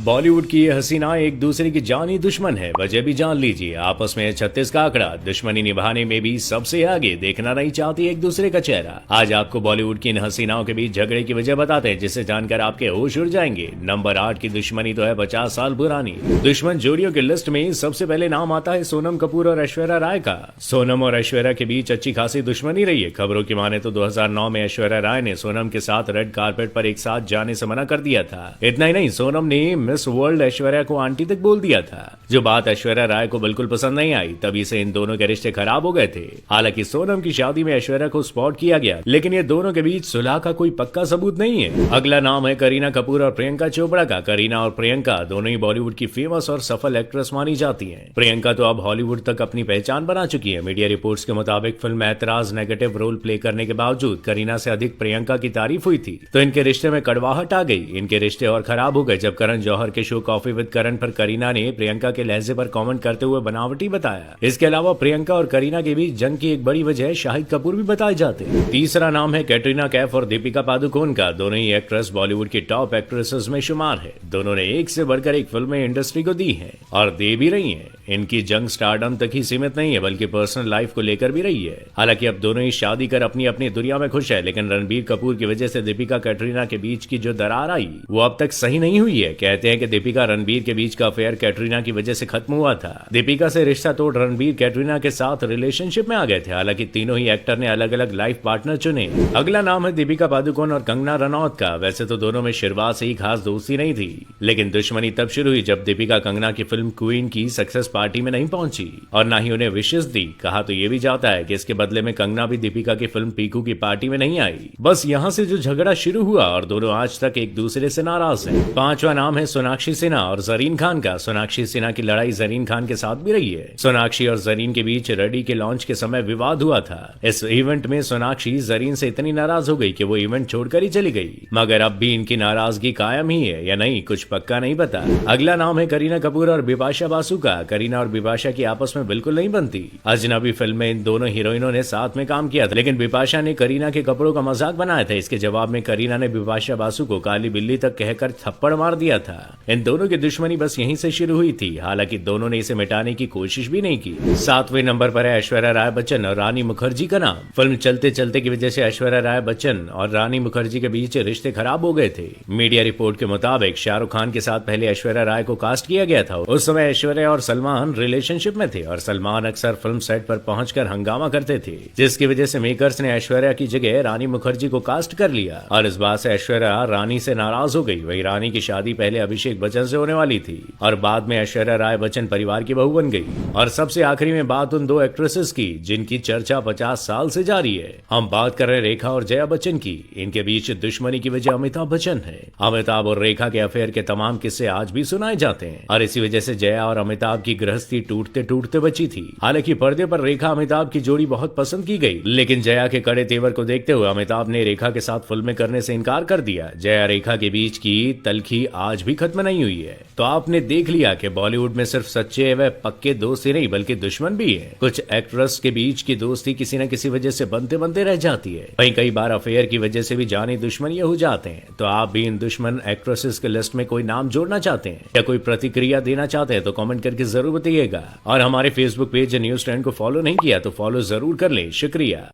बॉलीवुड की ये हसीना एक दूसरे की जानी दुश्मन है, वजह भी जान लीजिए। आपस में 36 का आंकड़ा, दुश्मनी निभाने में भी सबसे आगे, देखना नहीं चाहती एक दूसरे का चेहरा। आज आपको बॉलीवुड की इन हसीनाओं के बीच झगड़े की वजह बताते हैं, जिसे जानकर आपके होश उड़ जाएंगे। नंबर 8 की दुश्मनी तो है 50 साल पुरानी। दुश्मन जोड़ियों की लिस्ट में सबसे पहले नाम आता है सोनम कपूर और ऐश्वर्या राय का। सोनम और ऐश्वर्या के बीच अच्छी खासी दुश्मनी रही है। खबरों की माने तो 2009 में ऐश्वर्या राय ने सोनम के साथ रेड कारपेट पर एक साथ जाने से मना कर दिया था। इतना ही नहीं, सोनम ने मिस वर्ल्ड ऐश्वर्या को आंटी तक बोल दिया था, जो बात ऐश्वर्या राय को बिल्कुल पसंद नहीं आई। तभी से इन दोनों के रिश्ते खराब हो गए थे। हालांकि सोनम की शादी में ऐश्वर्या को स्पॉट किया गया, लेकिन ये दोनों के बीच सुलह का कोई पक्का सबूत नहीं है। अगला नाम है करीना कपूर और प्रियंका चोपड़ा का। करीना और प्रियंका दोनों ही बॉलीवुड की फेमस और सफल एक्ट्रेस मानी जाती हैं। प्रियंका तो अब हॉलीवुड तक अपनी पहचान बना चुकी है। मीडिया रिपोर्ट्स के मुताबिक फिल्म ऐतराज नेगेटिव रोल प्ले करने के बावजूद करीना से अधिक प्रियंका की तारीफ हुई थी, तो इनके रिश्ते में कड़वाहट आ गई। इनके रिश्ते और खराब हो गए जब करण जौहर के शो कॉफी विद करण पर करीना ने प्रियंका के लहजे पर कमेंट करते हुए बनावटी बताया। इसके अलावा प्रियंका और करीना के बीच जंग की एक बड़ी वजह शाहिद कपूर भी बताए जाते हैं। तीसरा नाम है कैटरीना कैफ और दीपिका पादुकोण का। दोनों ही एक्ट्रेस बॉलीवुड की टॉप एक्ट्रेसेस में शुमार है। दोनों ने एक से बढ़कर एक फिल्में इंडस्ट्री को दी है और दे भी रही है। इनकी जंग स्टारडम तक ही सीमित नहीं है, बल्कि पर्सनल लाइफ को लेकर भी रही है। हालांकि अब दोनों ही शादी कर अपनी अपनी दुनिया में खुश है, लेकिन रणबीर कपूर की वजह से दीपिका कैटरीना के बीच की जो दरार आई वो अब तक सही नहीं हुई है। कहते हैं कि दीपिका रणबीर के बीच का अफेयर कैटरीना की वजह से खत्म हुआ था। दीपिका से रिश्ता तोड़ रणबीर कैटरीना के साथ रिलेशनशिप में आ गए थे। हालांकि तीनों ही एक्टर ने अलग अलग लाइफ पार्टनर चुने। अगला नाम है दीपिका पादुकोण और कंगना रनौत का। वैसे तो दोनों में शुरुआत से ही खास दोस्ती नहीं थी, लेकिन दुश्मनी तब शुरू हुई जब दीपिका कंगना की फिल्म क्वीन की सक्सेस पार्टी में नहीं पहुंची और न ही उन्हें विशेष दी। कहा तो ये भी जाता है कि इसके बदले में कंगना भी दीपिका की फिल्म पीकू की पार्टी में नहीं आई। बस यहाँ से जो झगड़ा शुरू हुआ और दोनों आज तक एक दूसरे से नाराज हैं। पांचवा नाम है सोनाक्षी सिन्हा और जरीन खान का। सोनाक्षी सिन्हा की लड़ाई जरीन खान के साथ भी रही है। सोनाक्षी और जरीन के बीच रेडी के लॉन्च के समय विवाद हुआ था। इस इवेंट में सोनाक्षी जरीन से इतनी नाराज हो गई कि वो इवेंट छोड़कर ही चली गई, मगर अब भी इनकी नाराजगी कायम ही है या नहीं, कुछ पक्का नहीं पता। अगला नाम है करीना कपूर और बिपाशा बासु का। करीना और बिपाशा की आपस में बिल्कुल नहीं बनती। अजनबी फिल्म में इन दोनों हीरोइनों ने साथ में काम किया था, लेकिन बिपाशा ने करीना के कपड़ों का मजाक बनाया था। इसके जवाब में करीना ने बिपाशा बासु को काली बिल्ली तक कहकर थप्पड़ मार दिया था। इन दोनों की दुश्मनी बस यहीं से शुरू हुई थी। हालांकि दोनों ने इसे मिटाने की कोशिश भी नहीं की। सातवें नंबर पर है ऐश्वर्या राय बच्चन और रानी मुखर्जी का नाम। फिल्म चलते चलते की वजह से ऐश्वर्या राय बच्चन और रानी मुखर्जी के बीच रिश्ते खराब हो गए थे। मीडिया रिपोर्ट के मुताबिक शाहरुख खान के साथ पहले ऐश्वर्या राय को कास्ट किया गया था। उस समय ऐश्वर्या और सलमान रिलेशनशिप में थे और सलमान अक्सर फिल्म सेट पर पहुंचकर हंगामा करते थे, जिसकी वजह से मेकर्स ने ऐश्वर्या की जगह रानी मुखर्जी को कास्ट कर लिया और इस बात से ऐश्वर्या रानी से नाराज हो गई। वही रानी की शादी पहले अभिषेक बच्चन से होने वाली थी और बाद में ऐश्वर्या राय बच्चन परिवार की बहू बन गई। और सबसे आखिरी में बात उन दो एक्ट्रेसेस की जिनकी चर्चा 50 साल से जारी है। हम बात कर रहे रेखा और जया बच्चन की। इनके बीच दुश्मनी की वजह अमिताभ बच्चन है। अमिताभ और रेखा के अफेयर के तमाम किस्से आज भी सुनाए जाते हैं और इसी वजह से जया और अमिताभ की गृहस्थी टूटते टूटते बची थी। हालांकि पर्दे पर रेखा अमिताभ की जोड़ी बहुत पसंद की गई, लेकिन जया के कड़े तेवर को देखते हुए अमिताभ ने रेखा के साथ फिल्में करने से इनकार कर दिया। जया रेखा के बीच की तलखी आज भी खत्म नहीं हुई है। तो आपने देख लिया कि बॉलीवुड में सिर्फ सच्चे व पक्के दोस्त ही नहीं बल्कि दुश्मन भी है। कुछ एक्ट्रेस के बीच की दोस्ती किसी न किसी वजह से बनते बनते रह जाती है। वहीं कई बार अफेयर की वजह से भी जानी दुश्मनी हो जाते हैं। तो आप भी इन दुश्मन एक्ट्रेसेस के लिस्ट में कोई नाम जोड़ना चाहते हैं या कोई प्रतिक्रिया देना चाहते हैं तो कमेंट करके जरूर बताइएगा। और हमारे फेसबुक पेज न्यूज़ ट्रेंड को फॉलो नहीं किया तो फॉलो जरूर कर लें। शुक्रिया।